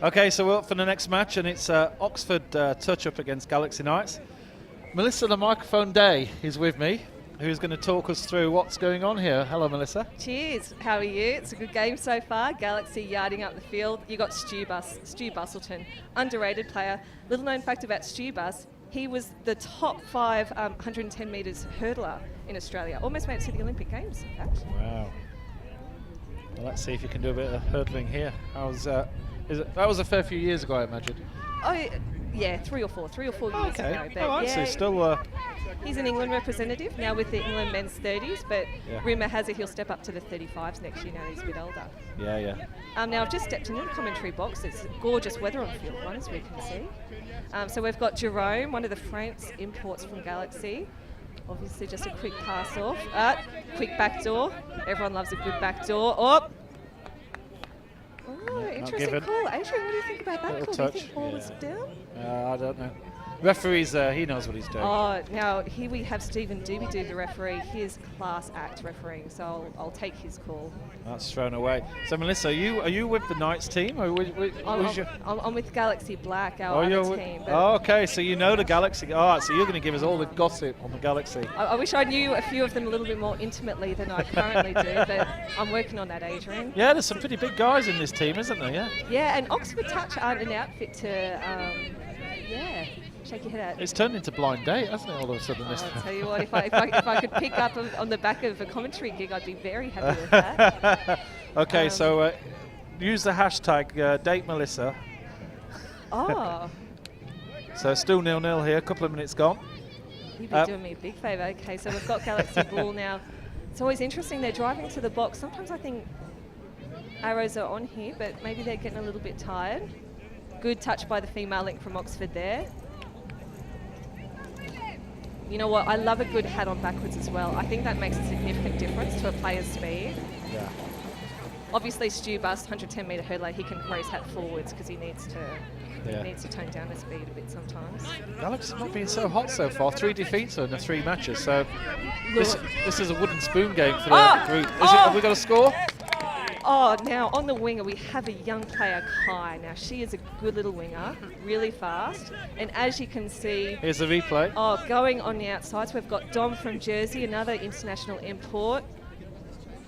Okay, so we're up for the next match, and it's Oxford touch-up against Galaxy Knights. Melissa, the microphone Day, is with me, who's going to talk us through what's going on here. Hello, Melissa. Cheers. How are you? It's a good game so far. Galaxy yarding up the field. You got Stu Bustleton, underrated player. Little known fact about Stu Bus, he was the top 5 110 metres hurdler in Australia. Almost made it to the Olympic Games, in fact. Wow. Well, let's see if you can do a bit of hurdling here. That was a fair few years ago, I imagine. Oh, yeah, 3 or 4 years ago. But all right, so still... he's an England representative now with the England men's 30s, but rumour has it he'll step up to the 35s next year now he's a bit older. Yeah. Now I've just stepped into the commentary box. It's gorgeous weather on field one, as we can see. So we've got Jerome, one of the France imports from Galaxy. Obviously just a quick pass off. Quick backdoor. Everyone loves a good backdoor. Oh, interesting call. Adrian, what do you think about that call? Touch. Do you think ball was down? I don't know. Referee's, he knows what he's doing. Oh, now here we have Stephen Doobie-Doo, the referee. His class act refereeing, so I'll take his call. That's thrown away. So, Melissa, are you with the Knights team? Or I'm with Galaxy Black, our other team. Okay, so you know the Galaxy. All right, so you're going to give us all the gossip on the Galaxy. I wish I knew a few of them a little bit more intimately than I currently do, but I'm working on that, Adrian. Yeah, there's some pretty big guys in this team, isn't there? Yeah. Yeah, and Oxford Touch aren't an outfit to, shake your head out. It's turned into Blind Date, hasn't it, all of a sudden? I'll tell you what, if I could pick up on the back of a commentary gig, I'd be very happy with that. Okay, so use the hashtag Date Melissa. Oh. So still 0-0 here, a couple of minutes gone. You've been doing me a big favour. Okay, so we've got Galaxy ball now. It's always interesting, they're driving to the box. Sometimes I think arrows are on here, but maybe they're getting a little bit tired. Good touch by the female link from Oxford there. You know what, I love a good hat on backwards as well. I think that makes a significant difference to a player's speed. Yeah. Obviously Stu Bust, 110 metre hurdler, he can throw his hat forwards because he needs to tone down his speed a bit sometimes. Galaxy's not been so hot so far. 3 defeats in the 3 matches, so this is a wooden spoon game for the group. Have we got a score? Oh, now on the winger we have a young player, Kai. Now she is a good little winger, really fast. And as you can see... Here's the replay. Oh, going on the outsides, we've got Dom from Jersey, another international import.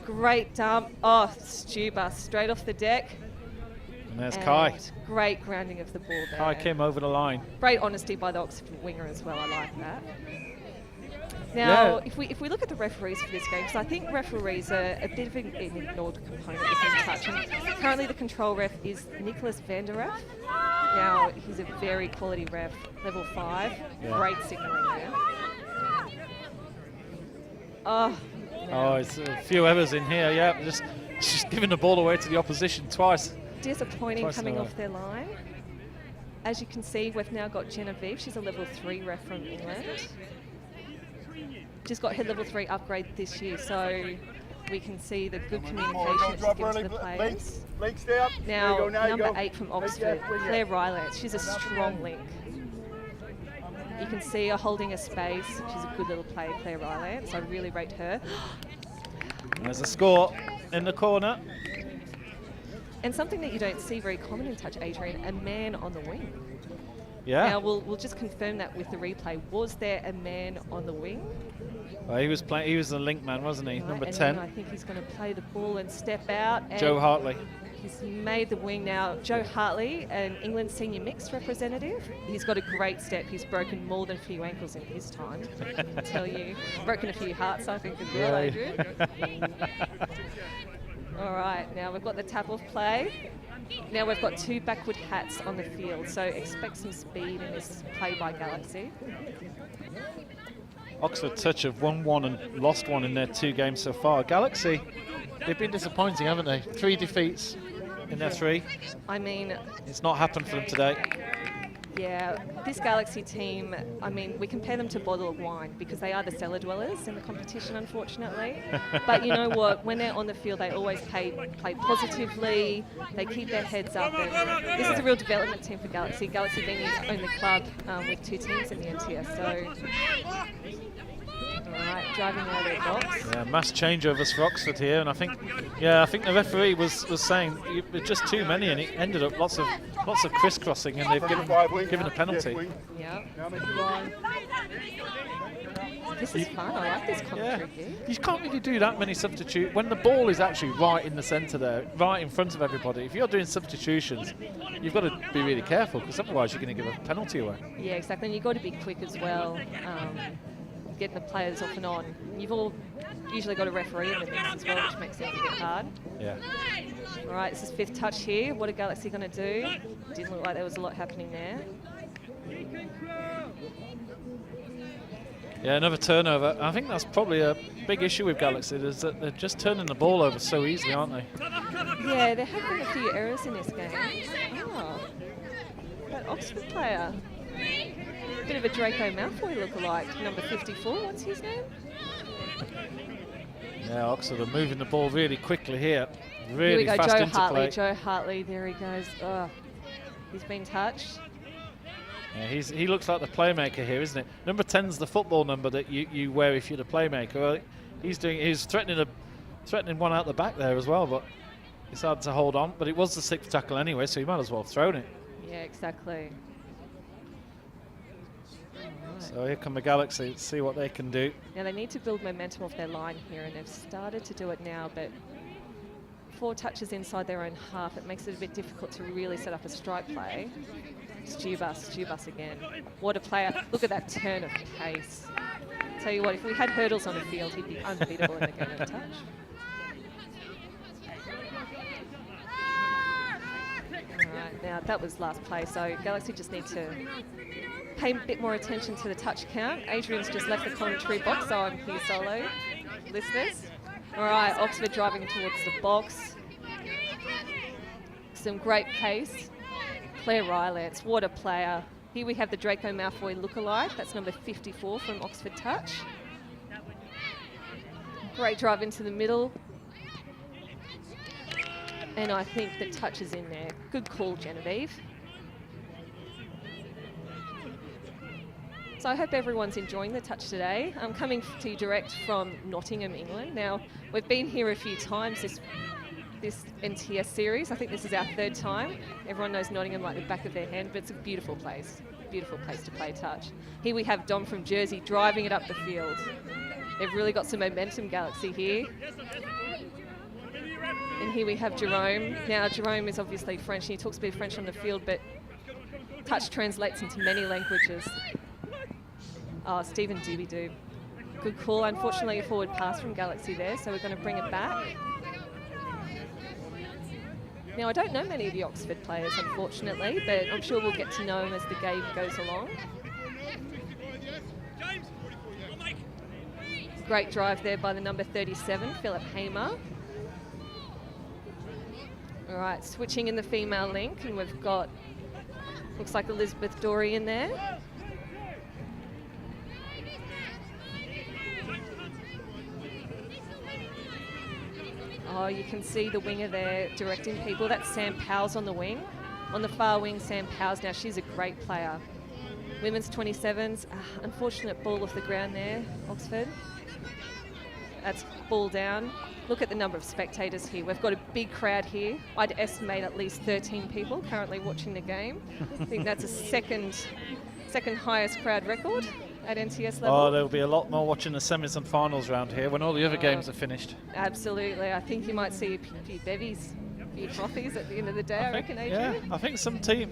Great dump. Oh, Stu Bus, straight off the deck. And there's Kai. Great grounding of the ball there. Kai came over the line. Great honesty by the Oxford winger as well, I like that. Now, if we look at the referees for this game, because I think referees are a bit of an ignored component within touch. And currently the control ref is Nicholas Vanderaf. Now, he's a very quality ref, level 5. Yeah. Great signalling there. Oh, it's a few errors in here, yeah. Just giving the ball away to the opposition twice. Disappointing coming off their line. As you can see, we've now got Genevieve. She's a level 3 ref from England. Just got her level 3 upgrade this year, so we can see the good communication she's given to the players. Now, number 8 from Oxford, Claire Rylance. She's a strong link. You can see her holding a space. She's a good little player, Claire Rylance. I really rate her. There's a score in the corner. And something that you don't see very common in touch, Adrian, a man on the wing. Yeah. Now we'll just confirm that with the replay. Was there a man on the wing? Well, he was the link man, wasn't he? Right, number 10. I think he's going to play the ball and step out. And Joe Hartley. He's made the wing now. Joe Hartley, an England senior mixed representative. He's got a great step. He's broken more than a few ankles in his time. I can tell you. Broken a few hearts, I think, as well, Adrian. All right, now we've got the tap-off play. Now we've got 2 backward hats on the field, so expect some speed in this play by Galaxy. Oxford Touch have won 1 and lost 1 in their 2 games so far. Galaxy, they've been disappointing, haven't they? 3 defeats in their 3. I mean... It's not happened for them today. Yeah, this Galaxy team, I mean, we compare them to a bottle of wine because they are the cellar dwellers in the competition, unfortunately. But you know what? When they're on the field, they always play positively. They keep their heads up. And this is a real development team for Galaxy. Galaxy being the only club with 2 teams in the NTS. So, all right, driving out of their box. Yeah, mass changeovers for Oxford here, and I think the referee was saying just too many, and it ended up lots of crisscrossing, and they've given a penalty. Yeah. This is fun. I like this commentary here. You can't really do that many substitutes when the ball is actually right in the centre there, right in front of everybody. If you're doing substitutions, you've got to be really careful because otherwise you're going to give a penalty away. Yeah, exactly. And you've got to be quick as well. Getting the players off and on. You've all usually got a referee in the mix as well, which makes things a bit hard. Yeah. All right, this is 5th touch here. What are Galaxy going to do? Didn't look like there was a lot happening there. Yeah, another turnover. I think that's probably a big issue with Galaxy, is that they're just turning the ball over so easily, aren't they? Yeah, there have been a few errors in this game. Oh, that Oxford player. Bit of a Draco Malfoy lookalike, number 54, what's his name? Yeah, Oxford are moving the ball really quickly here. Really here we go, fast Joe into Hartley, play. Joe Hartley, there he goes. Oh, he's been touched. Yeah, he looks like the playmaker here, isn't it? Number 10's the football number that you wear if you're the playmaker. Well, he's threatening one out the back there as well, but it's hard to hold on. But it was the 6th tackle anyway, so he might as well have thrown it. Yeah, exactly. So here come the Galaxy, let's see what they can do. Now they need to build momentum off their line here, and they've started to do it now, but 4 touches inside their own half, it makes it a bit difficult to really set up a strike play. Stubus again. What a player. Look at that turn of pace. Tell you what, if we had Hurdles on the field, he'd be unbeatable in the game of touch. All right, now that was last play, so Galaxy just need to pay a bit more attention to the touch count. Adrian's just left the commentary box, so I'm here solo. Listeners. All right, Oxford driving towards the box. Some great pace. Claire Rylance, what a player. Here we have the Draco Malfoy lookalike. That's number 54 from Oxford Touch. Great drive into the middle. And I think the touch is in there. Good call, Genevieve. So I hope everyone's enjoying the touch today. I'm coming to you direct from Nottingham, England. Now, we've been here a few times this NTS series. I think this is our 3rd time. Everyone knows Nottingham like the back of their hand, but it's a beautiful place to play touch. Here we have Dom from Jersey driving it up the field. They've really got some momentum, Galaxy here. And here we have Jerome. Now, Jerome is obviously French, and he talks a bit of French on the field, but touch translates into many languages. Oh, Stephen Dibidoo. Good call. Unfortunately, a forward pass from Galaxy there, so we're going to bring it back. Now, I don't know many of the Oxford players, unfortunately, but I'm sure we'll get to know them as the game goes along. Great drive there by the number 37, Philip Hamer. All right, switching in the female link, and we've got, looks like Elizabeth Dorian there. Oh, you can see the winger there directing people. That's Sam Powell's on the wing. On the far wing, Sam Powell's. Now, she's a great player. Women's 27s. Unfortunate ball off the ground there, Oxford. That's ball down. Look at the number of spectators here. We've got a big crowd here. I'd estimate at least 13 people currently watching the game. I think that's a second highest crowd record at NTS level. Oh, there'll be a lot more watching the semis and finals round here when all the other games are finished. Absolutely. I think you might see a few bevies, a few frothies at the end of the day, I reckon, Adrian. Yeah, I think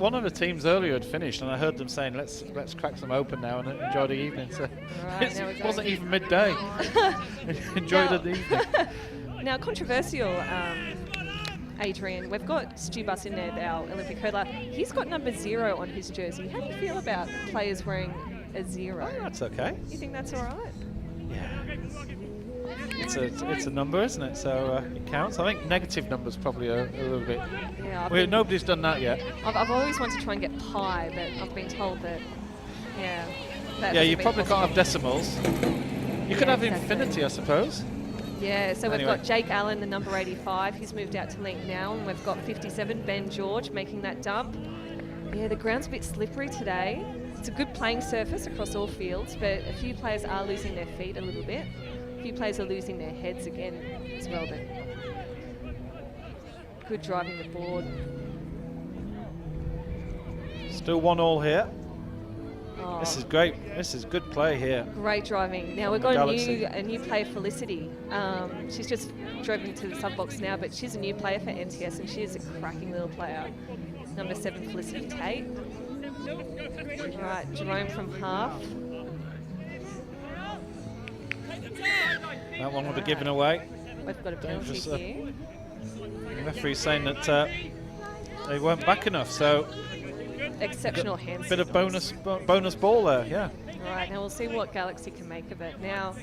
one of the teams earlier had finished, and I heard them saying, let's crack some open now and enjoy the evening. So right, it wasn't even midday. Enjoy the evening. Now, controversial, Adrian, we've got Stubus in there, our Olympic hurdler. He's got number 0 on his jersey. How do you feel about players wearing a 0? Oh, that's okay. You think that's all right? Yeah. It's a number, isn't it? So it counts. I think negative numbers probably a little bit. Yeah. Nobody's done that yet. I've always wanted to try and get pi, but I've been told that Yeah. Yeah, you probably can't have decimals. You could have exactly. infinity, I suppose. Yeah, so we've Anyway. got Jake Allen, the number 85. He's moved out to link now, and we've got 57, Ben George, making that dump. Yeah, the ground's a bit slippery today. It's a good playing surface across all fields, but a few players are losing their feet a little bit. A few players are losing their heads again as well, but good driving the board. Still 1-1 here. Oh, This is great. This is good play here. great driving. Now we've From got Galaxy. a new player, Felicity. She's just driven to the sub box now, but she's a new player for NTS, and she is a cracking little player. Number 7, Felicity Tate. Right, Jerome from half. That one will be given away. We've got a penalty Dangerous, here. The referee's saying that they weren't back enough, so Exceptional hand bit of signals. bonus ball there. Yeah. Right, now we'll see what Galaxy can make of it. Now,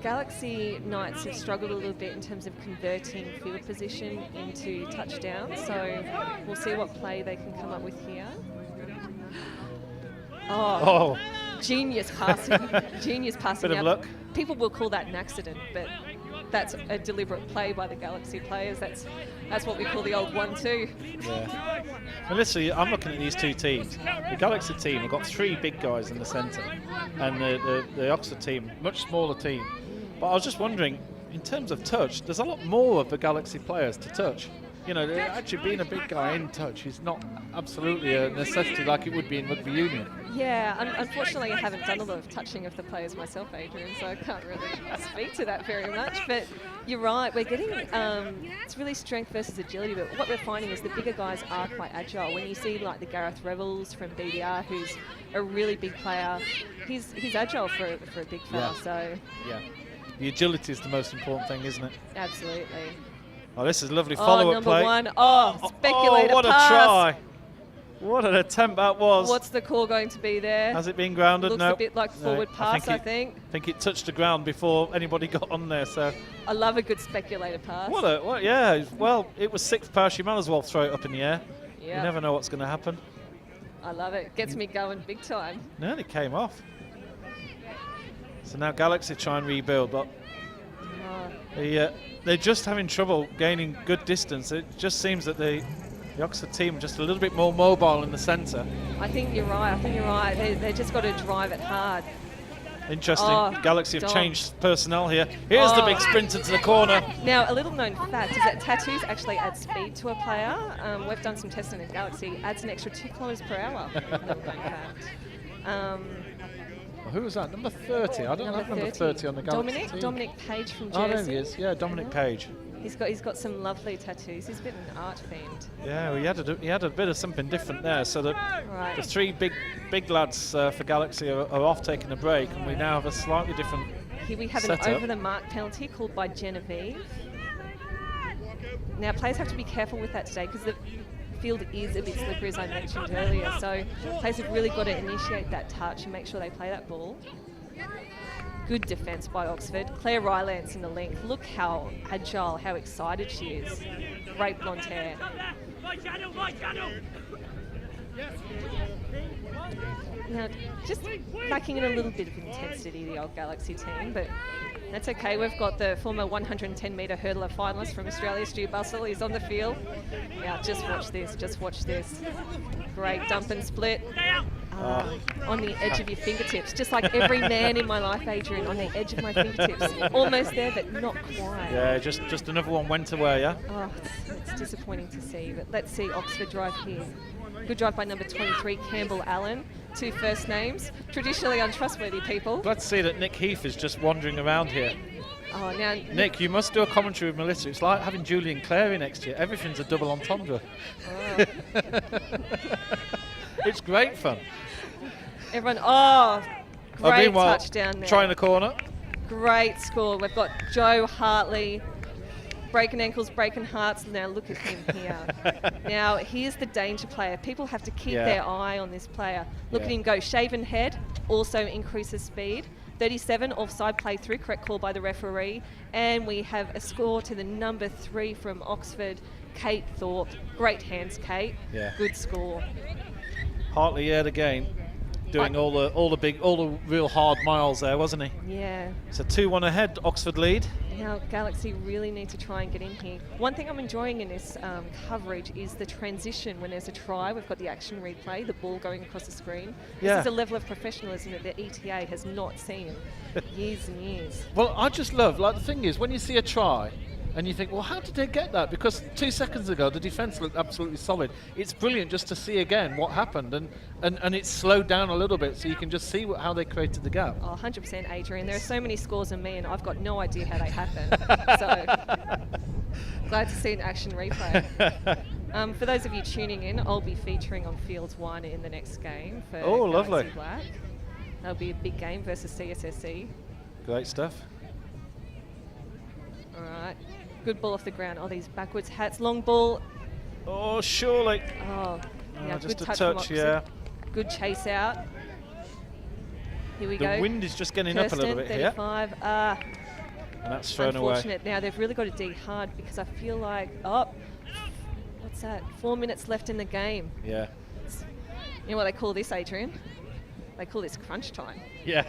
Galaxy Knights have struggled a little bit in terms of converting field position into touchdowns, so we'll see what play they can come up with here. Oh, Oh, genius passing. Genius passing. bit of Now, luck. people will call that an accident, but that's a deliberate play by the Galaxy players. That's what we call the old 1-2. Yeah. Well, listen, I'm looking at these two teams. The Galaxy team have got 3 big guys in the centre, and the Oxford team, much smaller team. But I was just wondering, in terms of touch, there's a lot more of the Galaxy players to touch. You know, actually being a big guy in touch is not absolutely a necessity like it would be in rugby union. Yeah, unfortunately I haven't done a lot of touching of the players myself, Adrian, so I can't really speak to that very much. But you're right, we're getting, it's really strength versus agility, but what we're finding is the bigger guys are quite agile. When you see like the Gareth Revels from BDR, who's a really big player, he's agile for a big fella, Yeah. so Yeah. The agility is the most important thing, isn't it? absolutely. Oh, this is a lovely Oh, follow-up number play. 1, oh, speculator Oh, what pass. a try. What an attempt that was. What's the call going to be there? Has it been grounded? Looks No. a bit like forward pass, I think. I think it touched the ground before anybody got on there. So I love a good speculator pass. yeah. Well, it was 6th pass. You might as well throw it up in the air. Yeah. You never know what's going to happen. I love it. Gets me going big time. Nearly came off. So now Galaxy try and rebuild, but Oh, they're just having trouble gaining good distance. It just seems that the Oxford team are just a little bit more mobile in the centre. I think you're right. They just got to drive it hard. Interesting. Oh, Galaxy have Dom. changed personnel here. Here's the Oh. big sprint into the corner. Now, a little known fact is that tattoos actually add speed to a player. We've done some testing at Galaxy. Adds an extra 2 kilometres per hour. Little known fact. Who was that? Number 30. I don't have number 30 on the Galaxy team. Dominic Page from Oh, there Jersey. he is. Yeah, Dominic Page. He's got some lovely tattoos. He's a bit of an art fiend. Yeah, well, he had a bit of something different there. So the Right. 3 big lads for Galaxy are off taking a break, and we now have a slightly different. Here we have Setup. an over the mark penalty called by Genevieve. Now players have to be careful with that today because the field is a bit slippery, as I mentioned earlier. So players have really got to initiate that touch and make sure they play that ball. Good defence by Oxford. Claire Rylance in the length. Look how agile, how excited she is. Great blonde hair. Now, just lacking in a little bit of intensity, the old Galaxy team, but that's okay. We've got the former 110-metre hurdler finalist from Australia, Stu Bustle. He's on the field. Yeah, just watch this. Great dump and split. On the edge of your fingertips, just like every man in my life, Adrian, on the edge of my fingertips. Almost there, but not quite. Yeah, just another one went away, yeah? Oh, it's disappointing to see, but let's see Oxford drive here. Good drive by number 23, Campbell Allen. 2 first names, traditionally untrustworthy people. Let's see that Nick Heath is just wandering around here. Oh, now Nick, you must do a commentary with Melissa. It's like having Julian Clary next to you. Everything's a double entendre. Oh. It's great fun. Everyone, great Meanwhile, touchdown there. trying the corner. Great score. We've got Joe Hartley breaking ankles, breaking hearts. Now look at him here. Now here's the danger player. People have to keep Yeah. their eye on this player. Look at Yeah. him go. Shaven head also increases speed. 37 offside play through, correct call by the referee. And we have a score to the number 3 from Oxford, Kate Thorpe. Great hands, Kate. Yeah. Good score. Hartley yet again. doing all the real hard miles there, wasn't he? Yeah. So 2-1 ahead, Oxford lead. Now Galaxy really need to try and get in here. One thing I'm enjoying in this coverage is the transition when there's a try. We've got the action replay, the ball going across the screen. Yeah. This is a level of professionalism that the ETA has not seen in years and years. Well, I just love, like, the thing is, when you see a try and you think, well, how did they get that? Because 2 seconds ago, the defence looked absolutely solid. It's brilliant just to see again what happened, and it's slowed down a little bit so you can just see how they created the gap. Oh, 100% Adrian. There are so many scores in me and I've got no idea how they happen. So glad to see an action replay. For those of you tuning in, I'll be featuring on Fields 1 in the next game for Oh, Galaxy lovely. Black. That'll be a big game versus CSSC. Great stuff. All right. Good ball off the ground. Oh, these backwards hats. Long ball. Oh, surely. Oh, yeah, Just good a touch from touch, Oxford. yeah. Good chase out. Here we The go. wind is just getting up a little Kirsten, bit here, 35. and that's thrown away. Unfortunate. Now they've really got to D hard because I feel like, oh, what's that? 4 minutes left in the game. Yeah. You know what they call this, Adrian? They call this crunch time. Yeah.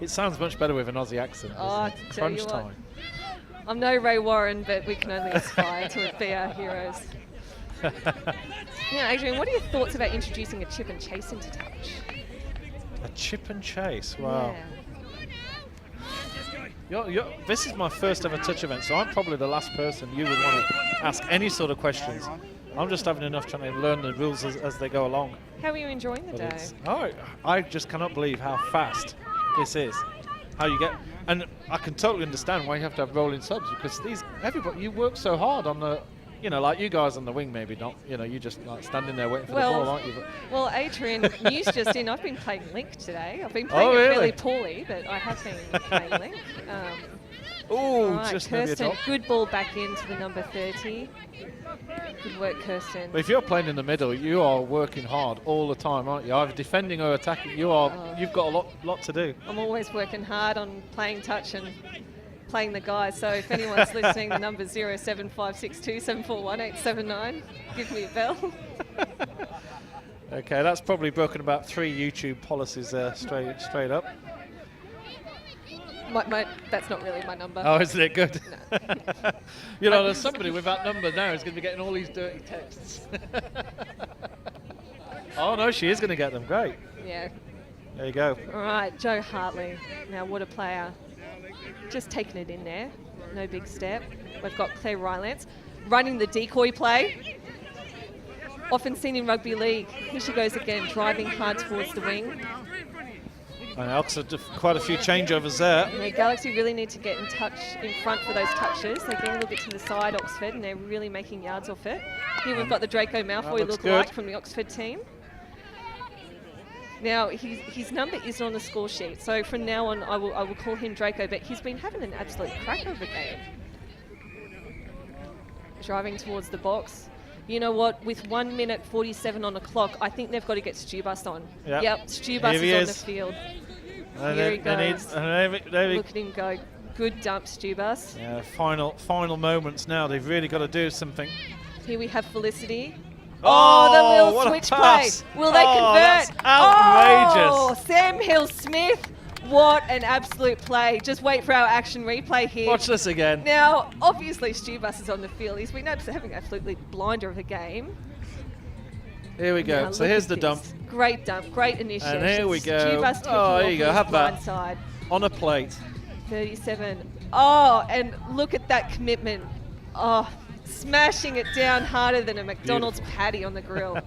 It sounds much better with an Aussie accent. Oh, doesn't it? I tell you Crunch what. time. I'm no Ray Warren, but we can only aspire to be our heroes. Now, Adrian, what are your thoughts about introducing a chip and chase into touch? A chip and chase. Wow. Yeah. This is my first ever touch event, so I'm probably the last person you would want to ask any sort of questions. I'm just having enough trying to learn the rules as they go along. How are you enjoying the day? I just cannot believe how fast this is. How you get, and I can totally understand why you have to have rolling subs, because everybody, you work so hard on the, like you guys on the wing, maybe not. You just like standing there waiting for the ball, aren't you? Well, Adrian, news just in. I've been playing Link today. I've been playing it fairly poorly, but I have been playing Link. Oh, right, just near the Kirsten, top. good ball back into the number 30. Good work, Kirsten. But if you're playing in the middle, you are working hard all the time, aren't you? Either defending or attacking. You've got a lot to do. I'm always working hard on playing touch and playing the guys. So if anyone's listening, the number 07562741879. Give me a bell. Okay, that's probably broken about 3 YouTube policies there, straight up. That's not really my number. Oh, isn't it good? No. There's somebody with that number now who's going to be getting all these dirty texts. Oh, no, she is going to get them. Great. Yeah. There you go. All right, Joe Hartley. Now, what a player. Just taking it in there. No big step. We've got Claire Rylance running the decoy play. Often seen in rugby league. Here she goes again, driving hard towards the wing. And Oxford, quite a few changeovers there. Yeah, Galaxy really need to get in front for those touches. They're getting a little bit to the side, Oxford, and they're really making yards off it. Here we've got the Draco Malfoy look-alike from the Oxford team. Now, his number isn't on the score sheet, so from now on I will call him Draco, but he's been having an absolute cracker of a game. Driving towards the box. You know what? With 1 minute 47 on the clock, I think they've got to get Stubus on. Yep, Stubus is on the field. Here he goes. Look at him go. Good dump, Stubus. Yeah, final moments now. They've really got to do something. Here we have Felicity. Oh, the little switch play. Will they convert? That's outrageous. Oh, Sam Hill-Smith. What an absolute play. Just wait for our action replay here. Watch this again. Now, obviously, Stubus is on the field. He's been having absolutely blinder of a game. Here we go. Now, so look here's at the this. dump. Great dump. Great initiative. And here we go. Stubus taking There you go. off Have his that. blind side. On a plate. 37. Oh, and look at that commitment. Oh, smashing it down harder than a McDonald's patty on the grill.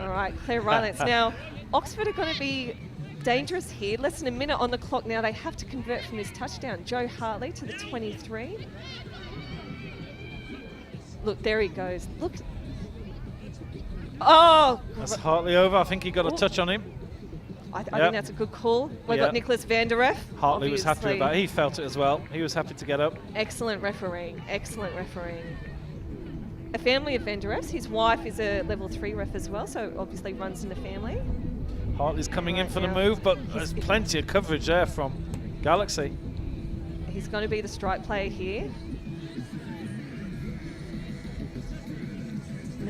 All right, Claire Rylance. Now, Oxford are going to be dangerous here. Less than a minute on the clock now. They have to convert from this touchdown. Joe Hartley to the 23. Look, there he goes. Look. Oh! That's Hartley over. I think he got a touch on him. I think that's a good call. We've got Nicholas van der Reff. Hartley was happy about it. He felt it as well. He was happy to get up. Excellent refereeing. Excellent refereeing. A family of van der Reffs. His wife is a level 3 ref as well, so obviously runs in the family. Hartley's coming in for the move, but there's plenty of coverage there from Galaxy. He's going to be the strike player here.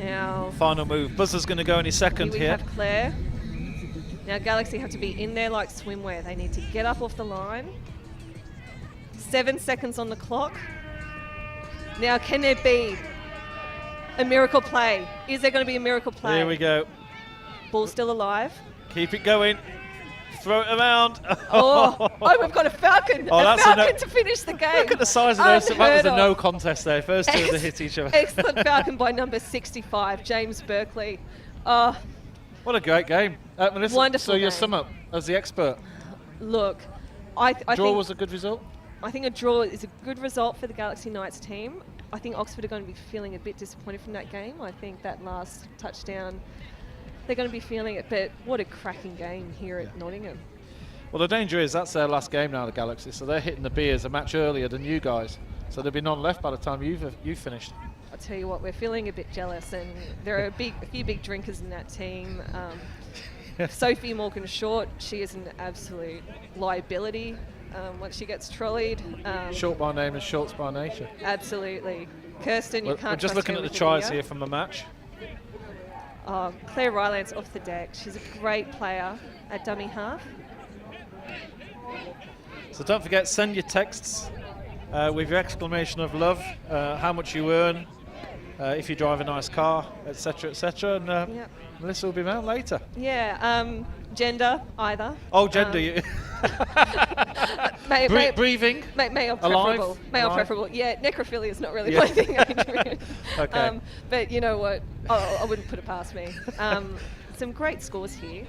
Now, Final move. Buzzer's going to go any second we here. have Claire. Now, Galaxy have to be in there like swimwear. They need to get up off the line. 7 seconds on the clock. Now, can there be a miracle play? Is there going to be a miracle play? Here we go. Ball still alive. Keep it going. Throw it around. Oh, we've got a Falcon. Oh, a that's a Falcon no- to finish the game. Look at the size of those. That was Unheard a of. no contest there. First two to hit each other. Excellent Falcon by number 65, James Berkeley. Oh, What a great game. Melissa, Wonderful so your game. sum up as the expert. look, I Draw think was a good result? I think a draw is a good result for the Galaxy Knights team. I think Oxford are going to be feeling a bit disappointed from that game. I think that last touchdown, they're going to be feeling it. But what a cracking game here at Nottingham. Well, the danger is that's their last game now, the Galaxy. So they're hitting the beers a match earlier than you guys. So there'll be none left by the time you've finished. I'll tell you what, we're feeling a bit jealous, and there are a few big drinkers in that team. Sophie Morgan Short, she is an absolute liability once she gets trolleyed. Short by name and shorts by nature. Absolutely. Kirsten, you We're can't just trust looking her at the with tries video. here from the match. Claire Ryland's off the deck. She's a great player at dummy half. So don't forget, send your texts with your exclamation of love, how much you earn, if you drive a nice car, etc., etc. And Yep. Melissa will be around later. Yeah, gender, either. Oh, gender. You breathing. Male Alive? preferable. Male Alive? preferable. Yeah, necrophilia is not really Yeah. my thing, Adrian. Okay. But you know what? I wouldn't put it past me. Some great scores here.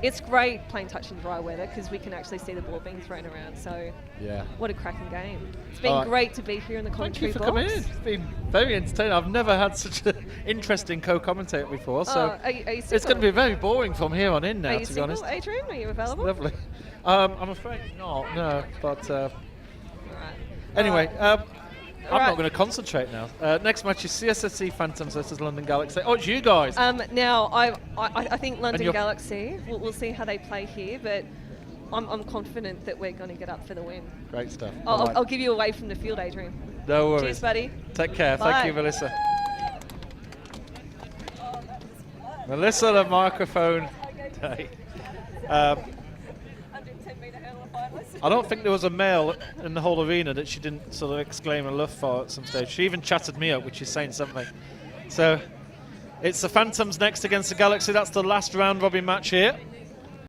It's great playing touch in dry weather because we can actually see the ball being thrown around. So Yeah. what a cracking game. It's been All right. great to be here in the Thank commentary you for box. coming in. It's been very entertaining. I've never had such an interesting co-commentator before, so Are you it's going to single? be very boring from here on in now, Are you to be single, honest. Adrian? Are you available? Lovely. I'm afraid not, no. But All right. anyway, I'm Alright. not going to concentrate now. Next match is CSSC Phantoms versus London Galaxy. Oh, it's you guys. Now, I think London you're- Galaxy, we'll see how they play here, but I'm confident that we're going to get up for the win. Great stuff. I'll, All right. I'll give you away from the field, Adrian. No worries. Cheers, buddy. Take care. Bye. Thank you, Melissa. Melissa, the microphone. Day. I don't think there was a male in the whole arena that she didn't sort of exclaim a love for at some stage. She even chatted me up, which is saying something. So it's the Phantoms next against the Galaxy. That's the last round robin match here.